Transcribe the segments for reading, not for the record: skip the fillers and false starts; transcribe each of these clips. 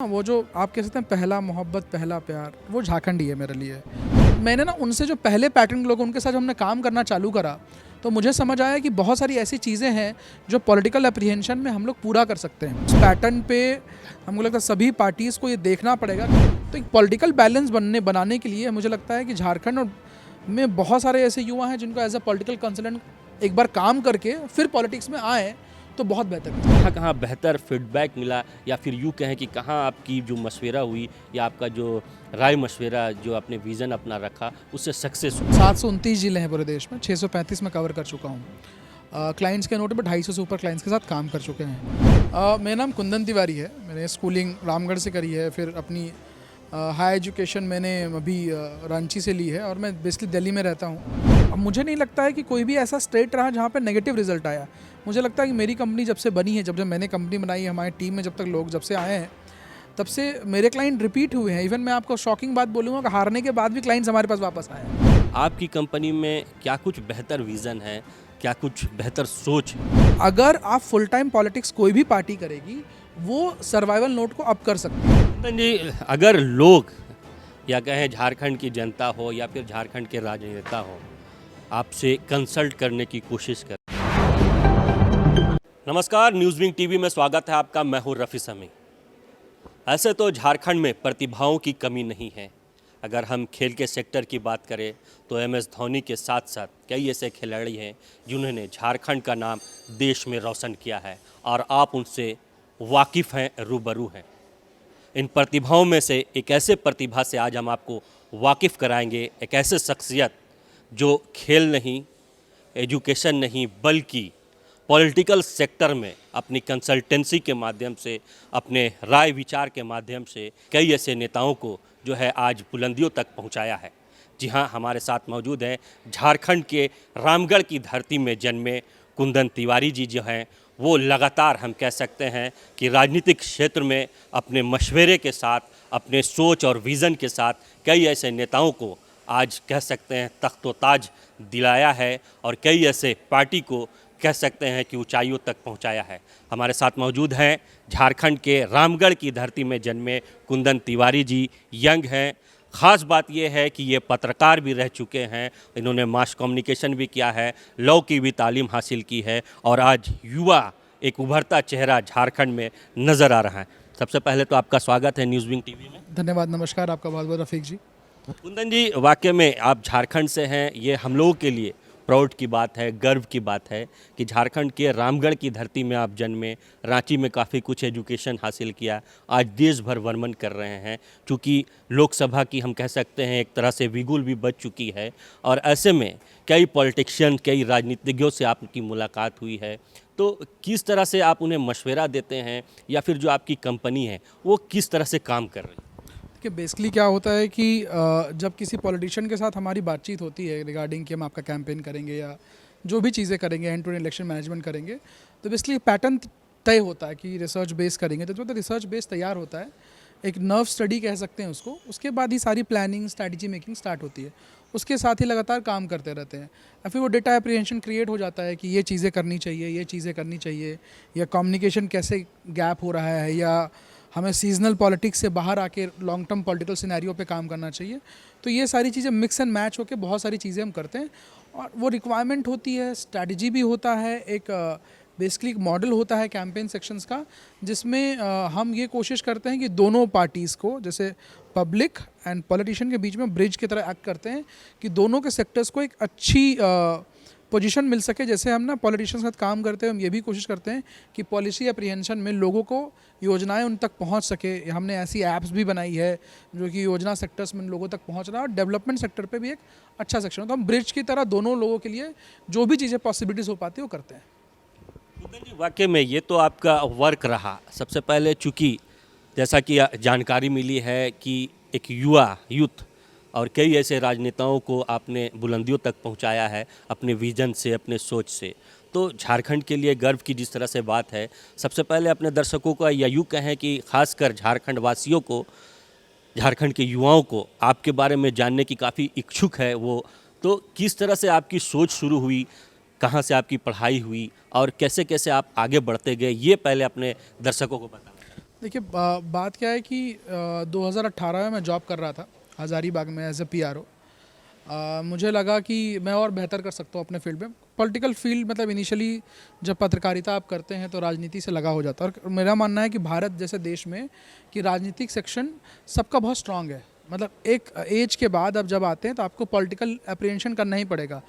वो जो आप कह सकते हैं पहला मोहब्बत पहला प्यार, वो झारखंड ही है मेरे लिए। मैंने ना उनसे जो पहले पैटर्न के लोग उनके साथ जब हमने काम करना चालू करा, तो मुझे समझ आया कि बहुत सारी ऐसी चीज़ें हैं जो पॉलिटिकल एप्रीहेंशन में हम लोग पूरा कर सकते हैं। उस पैटर्न पे हमको लगता है सभी पार्टीज़ को ये देखना पड़ेगा। तो एक पॉलिटिकल बैलेंस बनाने के लिए मुझे लगता है कि झारखंड में बहुत सारे ऐसे युवा हैं जिनको एज अ पॉलिटिकल कंसल्टेंट एक बार काम करके फिर पॉलिटिक्स में आए तो बहुत बेहतर है। कहाँ कहाँ बेहतर फीडबैक मिला या फिर यूँ कहें कि कहाँ आपकी जो मशवरा हुई या आपका जो राय मशवरा जो आपने विज़न अपना रखा उससे सक्सेस हुआ? 729 जिले हैं पूरे देश में, 635 में कवर कर चुका हूँ। क्लाइंट्स के नोट पर 250 से ऊपर क्लाइंट्स के साथ काम कर चुके हैं। मेरा नाम कुंदन तिवारी है। मैंने स्कूलिंग रामगढ़ से करी है, फिर अपनी हाई एजुकेशन मैंने अभी रांची से ली है और मैं बेसिकली दिल्ली में रहता हूँ। अब मुझे नहीं लगता है कि कोई भी ऐसा स्टेट रहा जहाँ पे नेगेटिव रिजल्ट आया। मुझे लगता है कि मेरी कंपनी जब से बनी है, जब मैंने कंपनी बनाई है, हमारी टीम में जब तक लोग जब से आए हैं, तब से मेरे क्लाइंट रिपीट हुए हैं। इवन मैं आपको शॉकिंग बात बोलूँगा कि हारने के बाद भी क्लाइंट्स हमारे पास वापस आए हैं। आपकी कंपनी में क्या कुछ बेहतर विज़न है, क्या कुछ बेहतर सोच है? अगर आप फुल टाइम पॉलिटिक्स कोई भी पार्टी करेगी, वो सर्वाइवल नोट को अप कर सकती है। कुंदन जी, अगर लोग या कहें झारखंड की जनता हो या फिर झारखंड के राजनेता हो आपसे कंसल्ट करने की कोशिश कर। नमस्कार, न्यूज़ विंग टीवी में स्वागत है आपका। मैं हूं रफ़ी समी। ऐसे तो झारखंड में प्रतिभाओं की कमी नहीं है। अगर हम खेल के सेक्टर की बात करें तो MS धोनी के साथ साथ कई ऐसे खिलाड़ी हैं जिन्होंने झारखंड का नाम देश में रोशन किया है और आप उनसे वाकिफ़ हैं, रूबरू हैं। इन प्रतिभाओं में से एक ऐसे प्रतिभा से आज हम आपको वाकिफ़ कराएंगे, एक ऐसे शख्सियत जो खेल नहीं, एजुकेशन नहीं, बल्कि पॉलिटिकल सेक्टर में अपनी कंसल्टेंसी के माध्यम से, अपने राय विचार के माध्यम से कई ऐसे नेताओं को जो है आज बुलंदियों तक पहुंचाया है। जी हाँ, हमारे साथ मौजूद हैं झारखंड के रामगढ़ की धरती में जन्मे कुंदन तिवारी जी जो हैं वो लगातार हम कह सकते हैं कि राजनीतिक क्षेत्र में अपने मशवरे के साथ, अपने सोच और विज़न के साथ कई ऐसे नेताओं को आज कह सकते हैं तख्तो ताज दिलाया है और कई ऐसे पार्टी को कह सकते हैं कि ऊंचाइयों तक पहुंचाया है। हमारे साथ मौजूद हैं झारखंड के रामगढ़ की धरती में जन्मे कुंदन तिवारी जी। यंग हैं, ख़ास बात यह है कि ये पत्रकार भी रह चुके हैं, इन्होंने मास कम्युनिकेशन भी किया है, लॉ की भी तालीम हासिल की है और आज युवा एक उभरता चेहरा झारखंड में नज़र आ रहा है। सबसे पहले तो आपका स्वागत है न्यूज़ विंग टीवी में। धन्यवाद, नमस्कार आपका बहुत बहुत रफ़ीक जी। कुंदन जी, वाकई में आप झारखंड से हैं, ये हम लोगों के लिए प्राउड की बात है, गर्व की बात है कि झारखंड के रामगढ़ की धरती में आप जन्मे, रांची में काफ़ी कुछ एजुकेशन हासिल किया, आज देश भर भ्रमण कर रहे हैं। चूँकि लोकसभा की हम कह सकते हैं एक तरह से बिगुल भी बज चुकी है और ऐसे में कई पॉलिटिशियन, कई राजनीतिज्ञों से आपकी मुलाकात हुई है। तो किस तरह से आप उन्हें मशवरा देते हैं या फिर जो आपकी कंपनी है वो किस तरह से काम कर रही है? कि बेसिकली क्या होता है कि जब किसी पॉलिटिशियन के साथ हमारी बातचीत होती है रिगार्डिंग कि हम आपका कैंपेन करेंगे या जो भी चीज़ें करेंगे, end to end election management करेंगे, तो बेसिकली पैटर्न तय होता है कि रिसर्च बेस करेंगे। तो रिसर्च बेस तैयार होता है, एक नर्व स्टडी कह सकते हैं उसको। उसके बाद ही सारी प्लानिंग, स्ट्रैटेजी मेकिंग स्टार्ट होती है। उसके साथ ही लगातार काम करते रहते हैं और फिर वो डेटा एप्रीहेंशन क्रिएट हो जाता है कि ये चीज़ें करनी चाहिए, ये चीज़ें करनी चाहिए, या कम्युनिकेशन कैसे गैप हो रहा है, या हमें सीजनल पॉलिटिक्स से बाहर आके लॉन्ग टर्म पॉलिटिकल सिनेरियो पे काम करना चाहिए। तो ये सारी चीज़ें मिक्स एंड मैच होकर बहुत सारी चीज़ें हम करते हैं और वो रिक्वायरमेंट होती है, स्ट्रैटेजी भी होता है, एक बेसिकली एक मॉडल होता है कैंपेन सेक्शंस का, जिसमें हम ये कोशिश करते हैं कि दोनों पार्टीज़ को, जैसे पब्लिक एंड पॉलिटिशियन के बीच में ब्रिज की तरह एक्ट करते हैं कि दोनों के सेक्टर्स को एक अच्छी पोजीशन मिल सके। जैसे हम ना पॉलिटिशियंस के साथ काम करते हैं, हम ये भी कोशिश करते हैं कि पॉलिसी एप्रीहेंशन में लोगों को योजनाएं उन तक पहुंच सके। हमने ऐसी ऐप्स भी बनाई है जो कि योजना सेक्टर्स में लोगों तक पहुंच रहा है और डेवलपमेंट सेक्टर पे भी एक अच्छा सेक्शन है। तो हम ब्रिज की तरह दोनों लोगों के लिए जो भी चीज़ें पॉसिबिलिटीज़ हो पाती है वो करते हैं। कुंदन जी, वाकई में ये तो आपका वर्क रहा। सबसे पहले चूँकि जैसा कि जानकारी मिली है कि एक यूथ और कई ऐसे राजनेताओं को आपने बुलंदियों तक पहुंचाया है अपने विजन से, अपने सोच से। तो झारखंड के लिए गर्व की जिस तरह से बात है, सबसे पहले अपने दर्शकों का या यूँ कहें कि खासकर झारखंड वासियों को, झारखंड के युवाओं को आपके बारे में जानने की काफ़ी इच्छुक है वो। तो किस तरह से आपकी सोच शुरू हुई, कहाँ से आपकी पढ़ाई हुई और कैसे कैसे आप आगे बढ़ते गए, ये पहले अपने दर्शकों को बताएं। देखिए बात क्या है कि 2018 में मैं जॉब कर रहा था हज़ारीबाग में एज ए पीआरओ। मुझे लगा कि मैं और बेहतर कर सकता हूँ अपने फील्ड में। पॉलिटिकल फील्ड मतलब इनिशियली जब पत्रकारिता आप करते हैं तो राजनीति से लगा हो जाता है, और मेरा मानना है कि भारत जैसे देश में कि राजनीतिक सेक्शन सबका बहुत स्ट्रांग है। मतलब एक एज के बाद अब जब आते हैं तो आपको पॉलिटिकल अप्रिहेंशन करना ही पड़ेगा,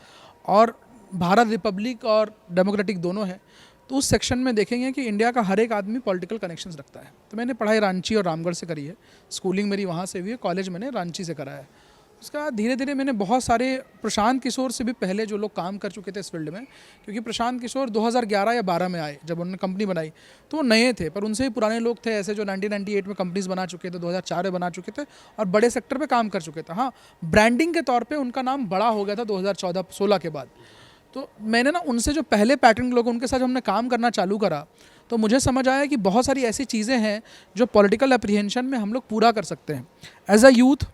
और भारत रिपब्लिक और डेमोक्रेटिक दोनों है। तो उस सेक्शन में देखेंगे कि इंडिया का हर एक आदमी पॉलिटिकल कनेक्शंस रखता है। तो मैंने पढ़ाई रांची और रामगढ़ से करी है, स्कूलिंग मेरी वहाँ से हुई है, कॉलेज मैंने रांची से करा है। उसका बाद धीरे धीरे मैंने बहुत सारे प्रशांत किशोर से भी पहले जो लोग काम कर चुके थे इस फील्ड में, क्योंकि प्रशांत किशोर 2011 या 12 में आए जब उन्होंने कंपनी बनाई, तो वो नए थे, पर उनसे भी पुराने लोग थे ऐसे जो 1998 में कंपनीज बना चुके थे, 2004 में बना चुके थे और बड़े सेक्टर पे काम कर चुके थे। हाँ, ब्रांडिंग के तौर पे उनका नाम बड़ा हो गया था 2014-16 के बाद। तो मैंने ना उनसे जो पहले पैटर्न लोग उनके साथ जब हमने काम करना चालू करा, तो मुझे समझ आया कि बहुत सारी ऐसी चीज़ें हैं जो पॉलिटिकल अप्रीहेंशन में हम लोग पूरा कर सकते हैं। एज अ यूथ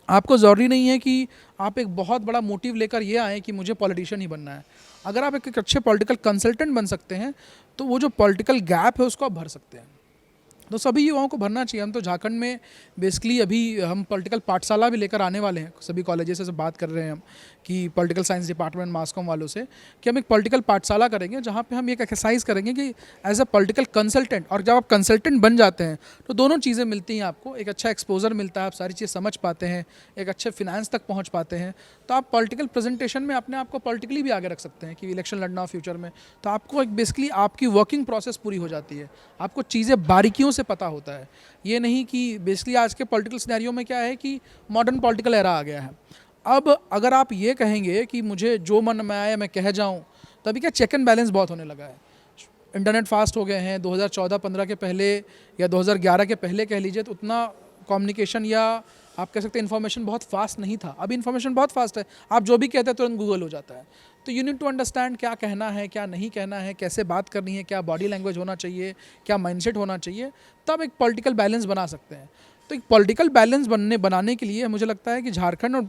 आपको ज़रूरी नहीं है कि आप एक बहुत बड़ा मोटिव लेकर ये आएँ कि मुझे पॉलिटिशियन ही बनना है। अगर आप एक अच्छे पॉलिटिकल कंसल्टेंट बन सकते हैं तो वो जो पॉलिटिकल गैप है उसको आप भर सकते हैं। तो सभी युवाओं को भरना चाहिए। हम तो झारखंड में बेसिकली अभी हम पॉलिटिकल पाठशाला भी लेकर आने वाले हैं, सभी कॉलेजेस से बात कर रहे हैं हम कि पॉलिटिकल साइंस डिपार्टमेंट मास कॉम वालों से कि हम एक पॉलिटिकल पाठशाला करेंगे जहाँ पे हम एक एक्सरसाइज करेंगे कि एज अ पॉलिटिकल कंसल्टेंट, और जब आप कंसल्टेंट बन जाते हैं तो दोनों चीज़ें मिलती हैं आपको। एक अच्छा एक्सपोजर मिलता है, आप सारी चीज़ समझ पाते हैं, एक अच्छे फिनेंस तक पहुँच पाते हैं, तो आप पॉलिटिकल प्रेजेंटेशन में अपने आप को पॉलिटिकली भी आगे रख सकते हैं कि इलेक्शन लड़ना हो फ्यूचर में, तो आपको एक बेसिकली आपकी वर्किंग प्रोसेस पूरी हो जाती है, आपको चीज़ें बारीकियों से पता होता है। ये नहीं कि बेसिकली आज के पॉलिटिकल सिनेरियो में क्या है कि मॉडर्न पॉलिटिकल एरा आ गया है। अब अगर आप ये कहेंगे कि मुझे जो मन में आए मैं कह जाऊं, तो अभी क्या चेक एंड बैलेंस बहुत होने लगा है। इंटरनेट फास्ट हो गए हैं। 2014-15 के पहले या 2011 के पहले कह लीजिए तो उतना कम्युनिकेशन या आप कह सकते हैं इन्फॉर्मेशन बहुत फास्ट नहीं था। अब इन्फॉर्मेशन बहुत फास्ट है, आप जो भी कहते हैं तुरंत गूगल हो जाता है। तो यू नीड टू अंडरस्टैंड क्या कहना है, क्या नहीं कहना है, कैसे बात करनी है, क्या बॉडी लैंग्वेज होना चाहिए, क्या माइंडसेट होना चाहिए, तब एक पॉलिटिकल बैलेंस बना सकते हैं। तो एक पॉलिटिकल बैलेंस बनाने के लिए मुझे लगता है कि झारखंड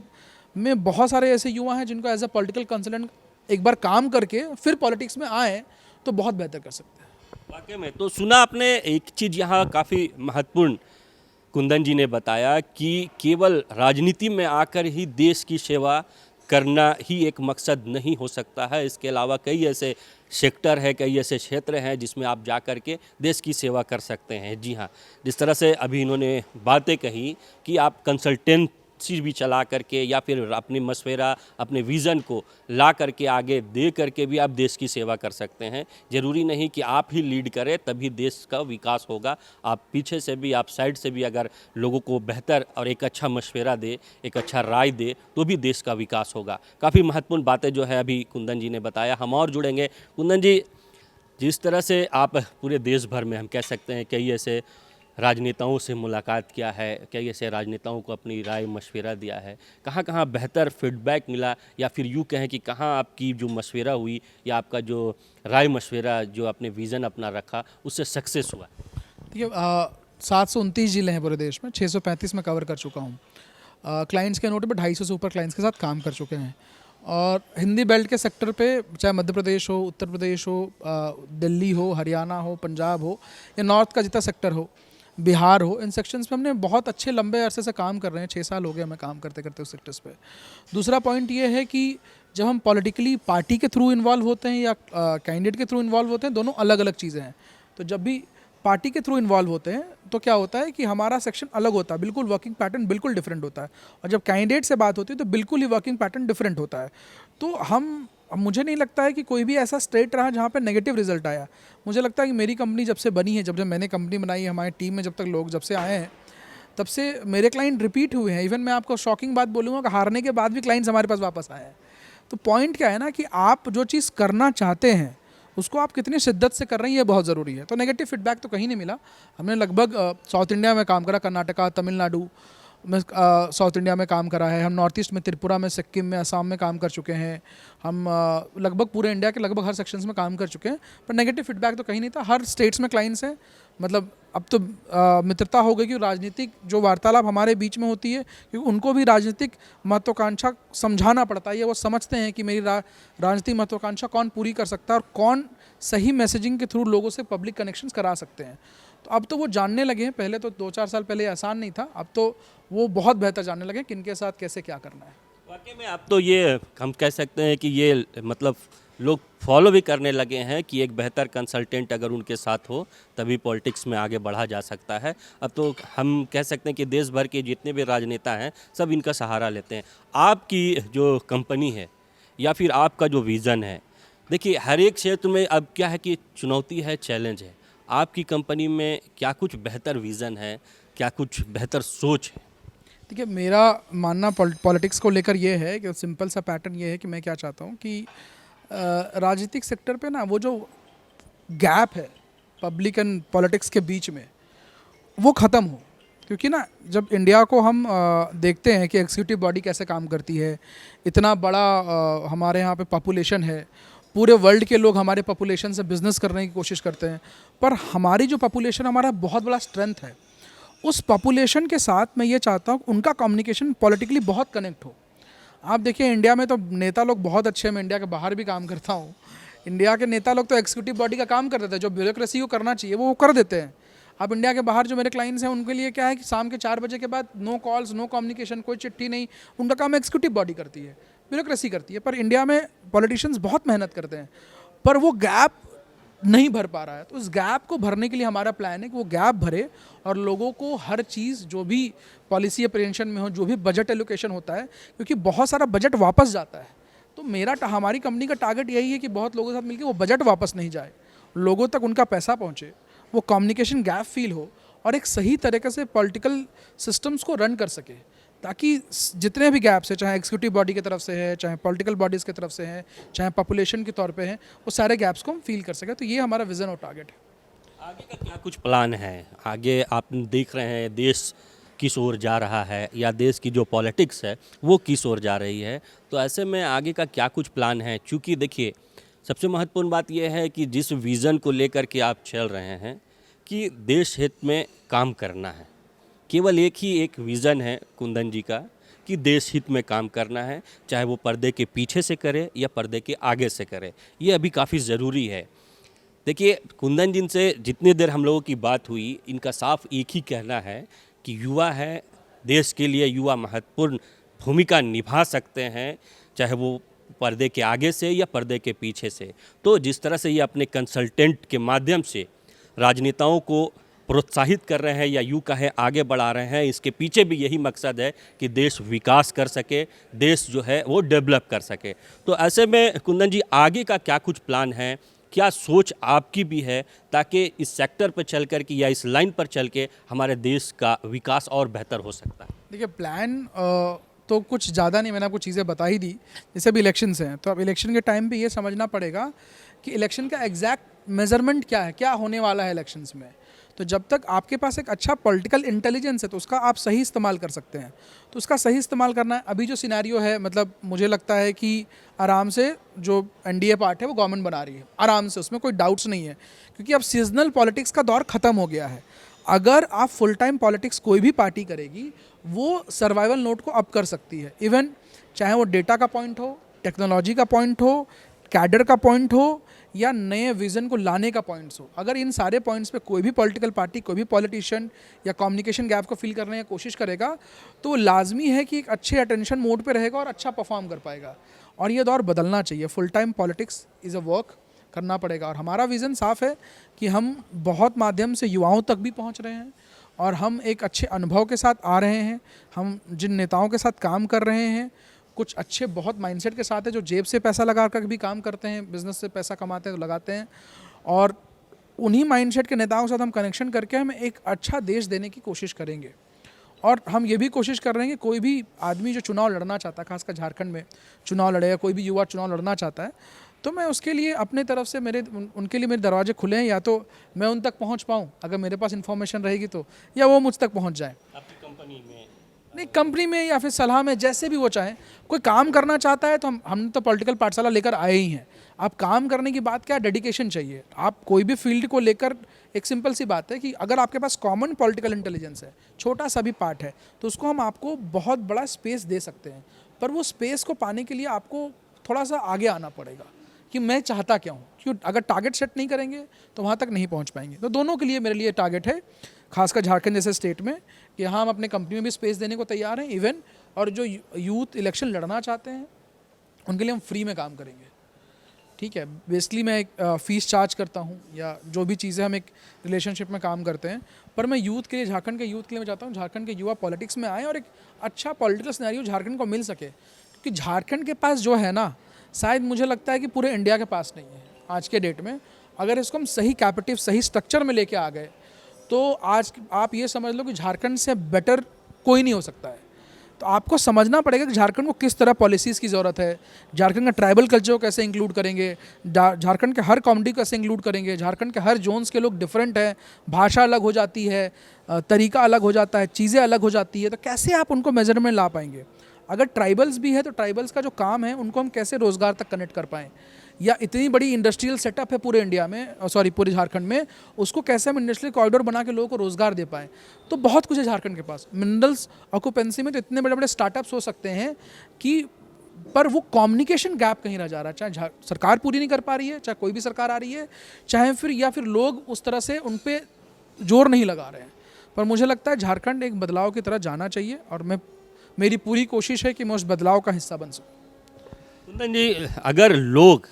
में बहुत सारे ऐसे युवा हैं जिनको एज अ पॉलिटिकल कंसल्टेंट एक बार काम करके फिर पॉलिटिक्स में आए तो बहुत बेहतर कर सकते हैं। वाकई में तो सुना आपने एक चीज़ यहाँ काफ़ी महत्वपूर्ण कुंदन जी ने बताया कि केवल राजनीति में आकर ही देश की सेवा करना ही एक मकसद नहीं हो सकता है। इसके अलावा कई ऐसे सेक्टर है, कई ऐसे क्षेत्र हैं जिसमें आप जा कर के देश की सेवा कर सकते हैं। जी हाँ, जिस तरह से अभी इन्होंने बातें कही कि आप कंसल्टेंसी भी चला करके या फिर अपनी मशवरा, अपने विज़न को ला करके आगे दे करके भी आप देश की सेवा कर सकते हैं। ज़रूरी नहीं कि आप ही लीड करें तभी देश का विकास होगा। आप पीछे से भी, आप साइड से भी अगर लोगों को बेहतर और एक अच्छा मशवरा दे, एक अच्छा राय दे, तो भी देश का विकास होगा। काफ़ी महत्वपूर्ण बातें जो है अभी कुंदन जी ने बताया। हम और जुड़ेंगे। कुंदन जी, जिस तरह से आप पूरे देश भर में हम कह सकते हैं कई ऐसे राजनेताओं से मुलाकात किया है, कई ऐसे राजनेताओं को अपनी राय मशवरा दिया है, कहाँ कहाँ बेहतर फीडबैक मिला, या फिर यूँ कहें कि कहाँ आपकी जो मशवरा हुई या आपका जो राय मशवरा जो आपने विज़न अपना रखा उससे सक्सेस हुआ? देखिए 729 जिले हैं पूरे देश में, 635 में कवर कर चुका हूँ। क्लाइंट्स के नोट पे 250 से ऊपर क्लाइंट्स के साथ काम कर चुके हैं, और हिंदी बेल्ट के सेक्टर पे चाहे मध्य प्रदेश हो, उत्तर प्रदेश हो, दिल्ली हो, हरियाणा हो, पंजाब हो, या नॉर्थ का जितना सेक्टर हो, बिहार हो, इन सेक्शंस पे हमने बहुत अच्छे लंबे अरसे से काम कर रहे हैं। 6 साल हो गए हमें काम करते करते उस सेक्टर्स पे। दूसरा पॉइंट ये है कि जब हम पॉलिटिकली पार्टी के थ्रू इन्वॉल्व होते हैं या कैंडिडेट के थ्रू इन्वॉल्व होते हैं, दोनों अलग अलग चीज़ें हैं। तो जब भी पार्टी के थ्रू इन्वॉल्व होते हैं तो क्या होता है कि हमारा सेक्शन अलग होता है, बिल्कुल वर्किंग पैटर्न बिल्कुल डिफरेंट होता है, और जब कैंडिडेट से बात होती है तो बिल्कुल ही वर्किंग पैटर्न डिफरेंट होता है। तो अब मुझे नहीं लगता है कि कोई भी ऐसा स्टेट रहा जहाँ पे नेगेटिव रिजल्ट आया। मुझे लगता है कि मेरी कंपनी जब से बनी है, जब मैंने कंपनी बनाई है, हमारी टीम में जब तक लोग जब से आए हैं, तब से मेरे क्लाइंट रिपीट हुए हैं। इवन मैं आपको शॉकिंग बात बोलूँगा कि हारने के बाद भी क्लाइंट्स हमारे पास वापस आए हैं। तो पॉइंट क्या है ना कि आप जो चीज़ करना चाहते हैं उसको आप कितनी शिद्दत से कर रहे हैं, ये बहुत ज़रूरी है। तो नेगेटिव फीडबैक तो कहीं नहीं मिला। हमने लगभग साउथ इंडिया में काम करा, कर्नाटका, तमिलनाडु में साउथ इंडिया में काम करा है। हम नॉर्थ ईस्ट में त्रिपुरा में, सिक्किम में, असम में काम कर चुके हैं। हम लगभग पूरे इंडिया के लगभग हर सेक्शंस में काम कर चुके हैं, पर नेगेटिव फीडबैक तो कहीं नहीं था। हर स्टेट्स में क्लाइंट्स हैं। मतलब अब तो मित्रता हो गई कि राजनीतिक जो वार्तालाप हमारे बीच में होती है, क्योंकि उनको भी राजनीतिक महत्वाकांक्षा समझाना पड़ता है। वो समझते हैं कि मेरी राजनीतिक महत्वाकांक्षा कौन पूरी कर सकता है और कौन सही मैसेजिंग के थ्रू लोगों से पब्लिक कनेक्शंस करा सकते हैं। तो तो अब तो वो जानने लगे हैं, पहले तो 2-4 साल पहले ये आसान नहीं था, अब तो वो बहुत बेहतर जानने लगे किनके साथ कैसे क्या करना है। वाकई में अब तो ये हम कह सकते हैं कि ये मतलब लोग फॉलो भी करने लगे हैं कि एक बेहतर कंसल्टेंट अगर उनके साथ हो तभी पॉलिटिक्स में आगे बढ़ा जा सकता है। अब तो हम कह सकते हैं कि देश भर के जितने भी राजनेता हैं सब इनका सहारा लेते हैं। आपकी जो कंपनी है या फिर आपका जो विज़न है, देखिए हर एक क्षेत्र में अब क्या है कि चुनौती है, चैलेंज है। आपकी कंपनी में क्या कुछ बेहतर विज़न है, क्या कुछ बेहतर सोच है? देखिए, मेरा मानना पॉलिटिक्स को लेकर ये है कि सिंपल सा पैटर्न ये है कि मैं क्या चाहता हूँ कि राजनीतिक सेक्टर पे ना वो जो गैप है पब्लिक एंड पॉलिटिक्स के बीच में, वो ख़त्म हो। क्योंकि ना जब इंडिया को हम देखते हैं कि एग्जीक्यूटिव बॉडी कैसे काम करती है, इतना बड़ा हमारे यहाँ पे पॉपुलेशन है, पूरे वर्ल्ड के लोग हमारे पॉपुलेशन से बिजनेस करने की कोशिश करते हैं, पर हमारी जो पॉपुलेशन हमारा बहुत बड़ा स्ट्रेंथ है, उस पॉपुलेशन के साथ मैं ये चाहता हूँ उनका कम्युनिकेशन पॉलिटिकली बहुत कनेक्ट हो। आप देखिए इंडिया में तो नेता लोग बहुत अच्छे हैं, मैं इंडिया के बाहर भी काम करता हूँ, इंडिया के नेता लोग तो एग्जीक्यूटिव बॉडी का काम कर देते हैं, जो ब्यूरोक्रेसी को करना चाहिए वो कर देते हैं। अब इंडिया के बाहर जो मेरे क्लाइंट्स हैं उनके लिए क्या है कि शाम के 4 बजे के बाद नो कॉल्स, नो कम्युनिकेशन, कोई चिट्ठी नहीं, उनका काम एग्जीक्यूटिव बॉडी करती है, ब्यूरोक्रेसी करती है। पर इंडिया में पॉलिटिशियंस बहुत मेहनत करते हैं, पर वो गैप नहीं भर पा रहा है। तो उस गैप को भरने के लिए हमारा प्लान है कि वो गैप भरे और लोगों को हर चीज़ जो भी पॉलिसी अप्रेंशन में हो, जो भी बजट एलोकेशन होता है, क्योंकि बहुत सारा बजट वापस जाता है, तो हमारी कंपनी का टारगेट यही है कि बहुत लोगों के साथ मिलकर वो बजट वापस नहीं जाए, लोगों तक उनका पैसा पहुँचे, वो कम्युनिकेशन गैप फील हो और एक सही तरीके से पॉलिटिकल सिस्टम्स को रन कर सके, ताकि जितने भी गैप्स है, चाहे एग्जीक्यूटिव बॉडी की तरफ से है, चाहे पॉलिटिकल बॉडीज़ की तरफ से है, चाहे पॉपुलेशन के तौर पे है, वो सारे गैप्स को हम फील कर सकें। तो ये हमारा विज़न और टारगेट है। आगे का क्या कुछ प्लान है? आगे आप देख रहे हैं देश किस ओर जा रहा है या देश की जो पॉलिटिक्स है वो किस ओर जा रही है, तो ऐसे में आगे का क्या कुछ प्लान है? क्योंकि देखिए सबसे महत्वपूर्ण बात यह है कि जिस विज़न को लेकर के आप चल रहे हैं कि देश हित में काम करना है, केवल एक विज़न है कुंदन जी का कि देश हित में काम करना है, चाहे वो पर्दे के पीछे से करे या पर्दे के आगे से करे, ये अभी काफ़ी ज़रूरी है। देखिए कुंदन जी से जितनी देर हम लोगों की बात हुई, इनका साफ एक ही कहना है कि युवा है, देश के लिए युवा महत्वपूर्ण भूमिका निभा सकते हैं, चाहे वो पर्दे के आगे से या पर्दे के पीछे से। तो जिस तरह से ये अपने कंसल्टेंट के माध्यम से राजनेताओं को प्रोत्साहित कर रहे हैं या यूँ कहें आगे बढ़ा रहे हैं, इसके पीछे भी यही मकसद है कि देश विकास कर सके, देश जो है वो डेवलप कर सके। तो ऐसे में कुंदन जी आगे का क्या कुछ प्लान है, क्या सोच आपकी भी है, ताकि इस सेक्टर पर चल कर के या इस लाइन पर चल के हमारे देश का विकास और बेहतर हो सकता है? देखिए, प्लान तो कुछ ज़्यादा नहीं, मैंने आपको चीज़ें बता ही दी। जैसे अभी इलेक्शंस हैं, तो अब इलेक्शन के टाइम पे ये समझना पड़ेगा कि इलेक्शन का एग्जैक्ट मेजरमेंट क्या है, क्या होने वाला है इलेक्शंस में। तो जब तक आपके पास एक अच्छा पॉलिटिकल इंटेलिजेंस है तो उसका आप सही इस्तेमाल कर सकते हैं। तो उसका सही इस्तेमाल करना है। अभी जो सिनेरियो है, मतलब मुझे लगता है कि आराम से जो एनडीए पार्ट है वो गवर्नमेंट बना रही है, आराम से, उसमें कोई डाउट्स नहीं है, क्योंकि अब सीजनल पॉलिटिक्स का दौर ख़त्म हो गया है। अगर आप फुल टाइम पॉलिटिक्स कोई भी पार्टी करेगी, वो सर्वाइवल नोट को अप कर सकती है। इवन चाहे वो डेटा का पॉइंट हो, टेक्नोलॉजी का पॉइंट हो, कैडर का पॉइंट हो या नए विज़न को लाने का पॉइंट्स हो, अगर इन सारे पॉइंट्स पे कोई भी पॉलिटिकल पार्टी, कोई भी पॉलिटिशियन या कम्युनिकेशन गैप को फिल करने की कोशिश करेगा, तो लाजमी है कि एक अच्छे अटेंशन मोड पे रहेगा और अच्छा परफॉर्म कर पाएगा। और ये दौर बदलना चाहिए। Full time politics is a work करना पड़ेगा। और हमारा विज़न साफ़ है कि हम बहुत माध्यम से युवाओं तक भी पहुंच रहे हैं और हम एक अच्छे अनुभव के साथ आ रहे हैं। हम जिन नेताओं के साथ काम कर रहे हैं, कुछ अच्छे बहुत माइंडसेट के साथ है, जो जेब से पैसा लगा कर भी काम करते हैं, बिजनेस से पैसा कमाते हैं तो लगाते हैं, और उन्हीं माइंडसेट के नेताओं के साथ हम कनेक्शन करके हम एक अच्छा देश देने की कोशिश करेंगे। और हम ये भी कोशिश कर रहे हैं कि कोई भी आदमी जो चुनाव लड़ना चाहता है, खासकर झारखंड में चुनाव लड़े, या कोई भी युवा चुनाव लड़ना चाहता है, तो मैं उसके लिए अपने तरफ से उनके लिए मेरे दरवाजे खुले हैं। या तो मैं उन तक पहुंच पाऊं अगर मेरे पास इन्फॉर्मेशन रहेगी तो, या वो मुझ तक पहुंच जाए। आपकी कंपनी में नहीं, कंपनी में या फिर सलाह में, जैसे भी वो चाहें। कोई काम करना चाहता है तो हम तो पॉलिटिकल पाठशाला लेकर आए ही हैं। आप काम करने की बात क्या, डेडिकेशन चाहिए। आप कोई भी फील्ड को लेकर, एक सिंपल सी बात है कि अगर आपके पास कॉमन पॉलिटिकल इंटेलिजेंस है, छोटा सा भी पार्ट है, तो उसको हम आपको बहुत बड़ा स्पेस दे सकते हैं। पर वो स्पेस को पाने के लिए आपको थोड़ा सा आगे आना पड़ेगा। कि मैं चाहता क्या हूँ, क्यों अगर टारगेट सेट नहीं करेंगे तो वहाँ तक नहीं पहुँच पाएंगे। तो दोनों के लिए मेरे लिए टारगेट है, खासकर झारखंड जैसे स्टेट में, कि हाँ हम अपने कंपनी में भी स्पेस देने को तैयार हैं इवन, और जो यूथ इलेक्शन लड़ना चाहते हैं उनके लिए हम फ्री में काम करेंगे। ठीक है, बेसिकली मैं एक फ़ीस चार्ज करता हूँ या जो भी चीज़ें हम एक रिलेशनशिप में काम करते हैं, पर मैं यूथ के लिए, झारखंड के यूथ के लिए मैं चाहता हूँ झारखंड के युवा पॉलिटिक्स में आए और एक अच्छा पॉलिटिकल सिनेरियो झारखंड को मिल सके, क्योंकि झारखंड के पास जो है ना, शायद मुझे लगता है कि पूरे इंडिया के पास नहीं है आज के डेट में। अगर इसको हम सही कैपेटिव, सही स्ट्रक्चर में लेके आ गए तो आज आप ये समझ लो कि झारखंड से बेटर कोई नहीं हो सकता है। तो आपको समझना पड़ेगा कि झारखंड को किस तरह पॉलिसीज़ की ज़रूरत है, झारखंड का ट्राइबल कल्चर को कैसे इंक्लूड करेंगे, झारखंड के हर कम्युनिटी को कैसे इंक्लूड करेंगे, झारखंड के हर जोन्स के लोग डिफरेंट हैं, भाषा अलग हो जाती है, तरीका अलग हो जाता है, चीज़ें अलग हो जाती है, तो कैसे आप उनको मेजर में ला पाएंगे। अगर ट्राइबल्स भी है तो ट्राइबल्स का जो काम है उनको हम कैसे रोज़गार तक कनेक्ट कर पाएँ, या इतनी बड़ी इंडस्ट्रियल सेटअप है पूरे इंडिया में, सॉरी पूरे झारखंड में, उसको कैसे हम इंडस्ट्रियल कॉरिडोर बना के लोगों को रोज़गार दे पाएँ। तो बहुत कुछ है झारखंड के पास, मिनरल्स ऑक्यूपेंसी में तो इतने बड़े बड़े स्टार्टअप्स हो सकते हैं कि, पर वो कम्युनिकेशन गैप कहीं रह जा रहा है, चाहे सरकार पूरी नहीं कर पा रही है, चाहे कोई भी सरकार आ रही है, चाहे फिर या फिर लोग उस तरह से उन पर जोर नहीं लगा रहे हैं। पर मुझे लगता है झारखंड एक बदलाव की तरह जाना चाहिए और मेरी पूरी कोशिश है कि मैं उस बदलाव का हिस्सा बन सकूँ। कुंदन जी, अगर लोग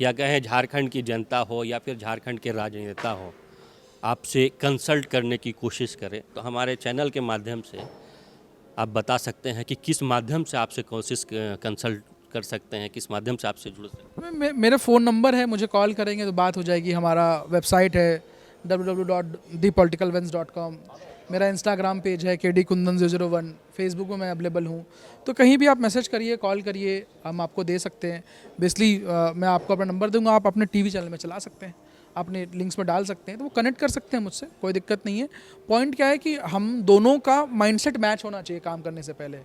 या कहें झारखंड की जनता हो या फिर झारखंड के राजनेता हो आपसे कंसल्ट करने की कोशिश करें, तो हमारे चैनल के माध्यम से आप बता सकते हैं कि किस माध्यम से आपसे कंसल्ट कर सकते हैं, किस माध्यम से आपसे जुड़ सकते हैं? मेरा फ़ोन नंबर है, मुझे कॉल करेंगे तो बात हो जाएगी। हमारा वेबसाइट है www.thepoliticalvens.com, मेरा इंस्टाग्राम पेज है KD Kundan 001, फेसबुक में मैं अवेलेबल हूँ। तो कहीं भी आप मैसेज करिए, कॉल करिए, हम आपको दे सकते हैं। बेसिकली मैं आपको अपना नंबर दूंगा, आप अपने टीवी चैनल में चला सकते हैं, अपने लिंक्स में डाल सकते हैं, तो वो कनेक्ट कर सकते हैं मुझसे, कोई दिक्कत नहीं है। पॉइंट क्या है कि हम दोनों का माइंडसेट मैच होना चाहिए काम करने से पहले।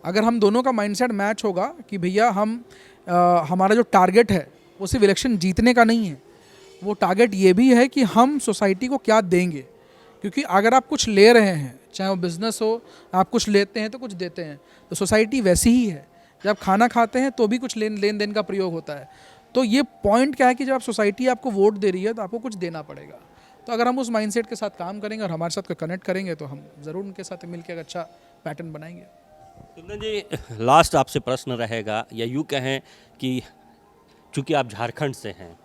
अगर हम दोनों का माइंडसेट मैच होगा कि भैया हमारा जो टारगेट है वो सिर्फ इलेक्शन जीतने का नहीं है, वो टारगेट ये भी है कि हम सोसाइटी को क्या देंगे। क्योंकि अगर आप कुछ ले रहे हैं, चाहे वो बिज़नेस हो, आप कुछ लेते हैं तो कुछ देते हैं, तो सोसाइटी वैसी ही है। जब खाना खाते हैं तो भी कुछ लेन देन का प्रयोग होता है। तो ये पॉइंट क्या है कि जब आप सोसाइटी आपको वोट दे रही है तो आपको कुछ देना पड़ेगा। तो अगर हम उस माइंडसेट के साथ काम करेंगे और हमारे साथ कनेक्ट करेंगे तो हम ज़रूर उनके साथ मिलकर एक अच्छा पैटर्न बनाएंगे। कुंदन जी, लास्ट आपसे प्रश्न रहेगा, या यूँ कहें कि चूँकि आप झारखंड से हैं,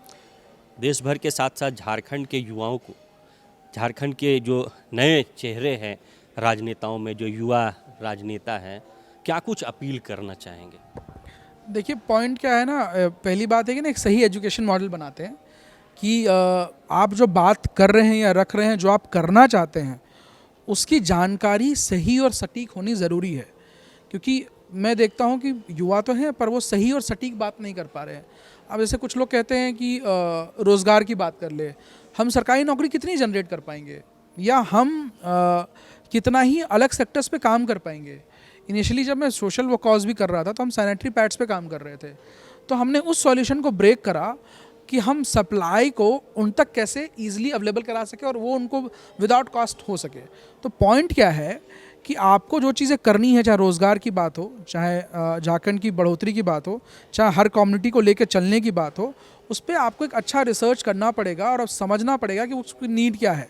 देश भर के साथ साथ झारखंड के युवाओं को, झारखंड के जो नए चेहरे हैं राजनेताओं में, जो युवा राजनेता हैं, क्या कुछ अपील करना चाहेंगे? देखिए पॉइंट क्या है ना, पहली बात है कि ना एक सही एजुकेशन मॉडल बनाते हैं कि आप जो बात कर रहे हैं या रख रहे हैं, जो आप करना चाहते हैं, उसकी जानकारी सही और सटीक होनी ज़रूरी है। क्योंकि मैं देखता हूँ कि युवा तो हैं पर वो सही और सटीक बात नहीं कर पा रहे हैं। अब जैसे कुछ लोग कहते हैं कि रोज़गार की बात कर ले, हम सरकारी नौकरी कितनी जनरेट कर पाएंगे, या हम कितना ही अलग सेक्टर्स पे काम कर पाएंगे। इनिशियली जब मैं सोशल वो कॉज भी कर रहा था तो हम सैनिटरी पैड्स पे काम कर रहे थे, तो हमने उस सॉल्यूशन को ब्रेक करा कि हम सप्लाई को उन तक कैसे ईजिली अवेलेबल करा सके और वो उनको विदाउट कॉस्ट हो सके। तो पॉइंट क्या है कि आपको जो चीज़ें करनी है, चाहे रोज़गार की बात हो, चाहे झारखंड की बढ़ोतरी की बात हो, चाहे हर कम्युनिटी को लेकर चलने की बात हो, उस पर आपको एक अच्छा रिसर्च करना पड़ेगा और अब समझना पड़ेगा कि उसकी नीड क्या है।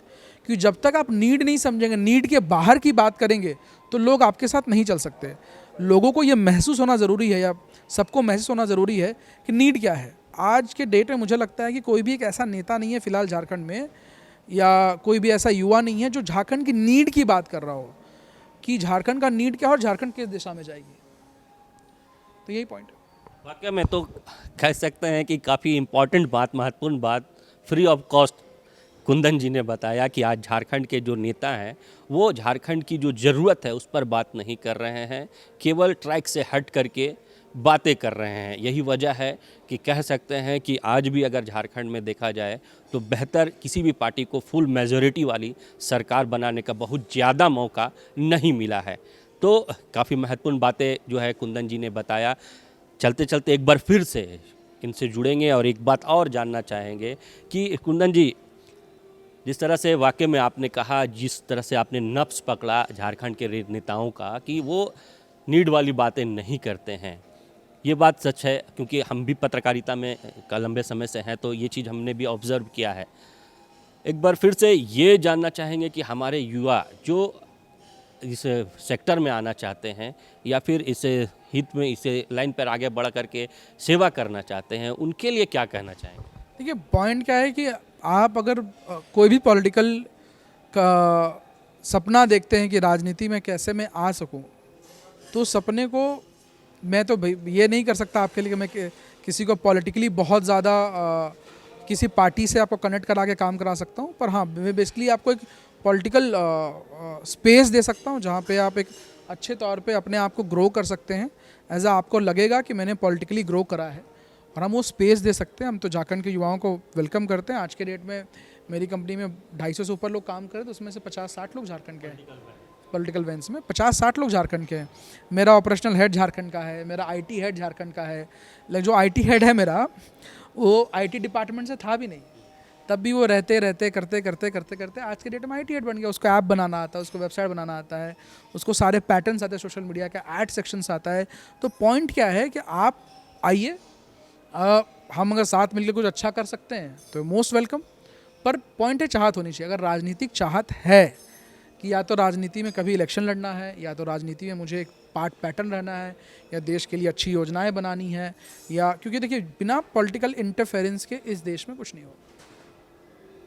क्योंकि जब तक आप नीड नहीं समझेंगे, नीड के बाहर की बात करेंगे, तो लोग आपके साथ नहीं चल सकते। लोगों को ये महसूस होना ज़रूरी है, या सबको महसूस होना ज़रूरी है कि नीड क्या है। आज के डेट में मुझे लगता है कि कोई भी एक ऐसा नेता नहीं है फ़िलहाल झारखंड में, या कोई भी ऐसा युवा नहीं है जो झारखंड की नीड की बात कर रहा हो कि झारखंड का नीड क्या है और झारखंड किस दिशा में जाएगी। तो यही पॉइंट है। वाकई में तो कह सकते हैं कि काफ़ी इम्पोर्टेंट बात, महत्वपूर्ण बात फ्री ऑफ कॉस्ट कुंदन जी ने बताया कि आज झारखंड के जो नेता हैं वो झारखंड की जो ज़रूरत है उस पर बात नहीं कर रहे हैं, केवल ट्रैक से हट करके बातें कर रहे हैं। यही वजह है कि कह सकते हैं कि आज भी अगर झारखंड में देखा जाए तो बेहतर किसी भी पार्टी को फुल मेजॉरिटी वाली सरकार बनाने का बहुत ज़्यादा मौका नहीं मिला है। तो काफ़ी महत्वपूर्ण बातें जो है कुंदन जी ने बताया। चलते चलते एक बार फिर से इनसे जुड़ेंगे और एक बात और जानना चाहेंगे कि कुंदन जी, जिस तरह से वाकई में आपने कहा, जिस तरह से आपने नफ्स पकड़ा झारखंड के नेताओं का कि वो नीड वाली बातें नहीं करते हैं, ये बात सच है, क्योंकि हम भी पत्रकारिता में का लंबे समय से हैं, तो ये चीज़ हमने भी ऑब्ज़र्व किया है। एक बार फिर से ये जानना चाहेंगे कि हमारे युवा जो इस सेक्टर में आना चाहते हैं या फिर इस हित में इसे लाइन पर आगे बढ़ करके सेवा करना चाहते हैं, उनके लिए क्या कहना चाहेंगे? देखिए पॉइंट क्या है कि आप अगर कोई भी पॉलिटिकल का सपना देखते हैं कि राजनीति में कैसे मैं आ सकूं, तो सपने को मैं तो भाई ये नहीं कर सकता आपके लिए कि मैं किसी को पॉलिटिकली बहुत ज़्यादा किसी पार्टी से आपको कनेक्ट करा के काम करा सकता हूँ, पर हाँ मैं बेसिकली आपको एक पॉलिटिकल स्पेस दे सकता हूँ जहाँ पे आप एक अच्छे तौर पे अपने आप को ग्रो कर सकते हैं। एज आपको लगेगा कि मैंने पॉलिटिकली ग्रो करा है, और हम वो स्पेस दे सकते हैं। हम तो झारखंड के युवाओं को वेलकम करते हैं। आज के डेट में मेरी कंपनी में 250 से ऊपर लोग काम करें, तो उसमें से 50-60 लोग झारखंड के हैं। पॉलिटिकल वेंस में 50-60 लोग झारखंड के हैं। मेरा ऑपरेशनल हेड झारखंड का है, मेरा आईटी हेड झारखंड का है। लाइक जो आईटी हेड है मेरा, वो आईटी डिपार्टमेंट से था भी नहीं, तब भी वो रहते करते आज के डेट में आईटी हेड बन गया। उसको ऐप बनाना आता है, उसको वेबसाइट बनाना आता है, उसको सारे पैटर्न्स आते हैं, सोशल मीडिया का ऐड सेक्शंस आता है। तो पॉइंट क्या है कि आप आइए, हम अगर साथ मिलकर कुछ अच्छा कर सकते हैं तो मोस्ट वेलकम। पर पॉइंट है, चाहत होनी चाहिए। अगर राजनीतिक चाहत है कि या तो राजनीति में कभी इलेक्शन लड़ना है, या तो राजनीति में मुझे एक पैटर्न रहना है, या देश के लिए अच्छी योजनाएं बनानी है, या क्योंकि देखिए बिना पॉलिटिकल इंटरफेरेंस के इस देश में कुछ नहीं होगा।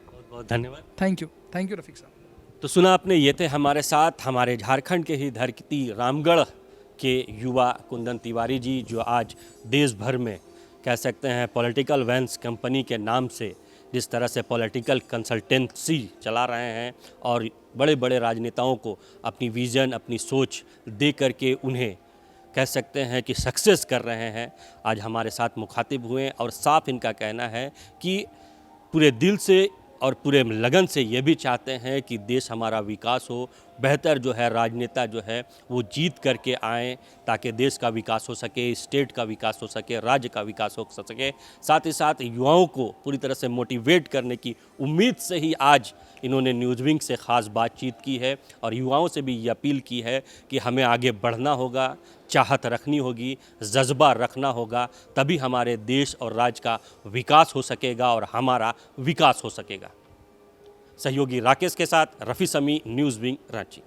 बहुत बहुत धन्यवाद। थैंक यू रफीक साहब। तो सुना आपने, ये थे हमारे साथ हमारे झारखंड के ही धरती रामगढ़ के युवा कुंदन तिवारी जी, जो आज देश भर में कह सकते हैं पॉलिटिकल वेंस कंपनी के नाम से जिस तरह से पॉलिटिकल कंसल्टेंसी चला रहे हैं और बड़े बड़े राजनेताओं को अपनी विज़न, अपनी सोच दे करके उन्हें कह सकते हैं कि सक्सेस कर रहे हैं। आज हमारे साथ मुखातिब हुए और साफ इनका कहना है कि पूरे दिल से और पूरे लगन से ये भी चाहते हैं कि देश हमारा विकास हो, बेहतर जो है राजनेता जो है वो जीत करके आएँ, ताकि देश का विकास हो सके, स्टेट का विकास हो सके, राज्य का विकास हो सके। साथ ही साथ युवाओं को पूरी तरह से मोटिवेट करने की उम्मीद से ही आज इन्होंने न्यूज़ विंग से ख़ास बातचीत की है और युवाओं से भी ये अपील की है कि हमें आगे बढ़ना होगा, चाहत रखनी होगी, जज्बा रखना होगा, तभी हमारे देश और राज्य का विकास हो सकेगा और हमारा विकास हो सकेगा। सहयोगी राकेश के साथ रफ़ी समी, न्यूज़ विंग, रांची।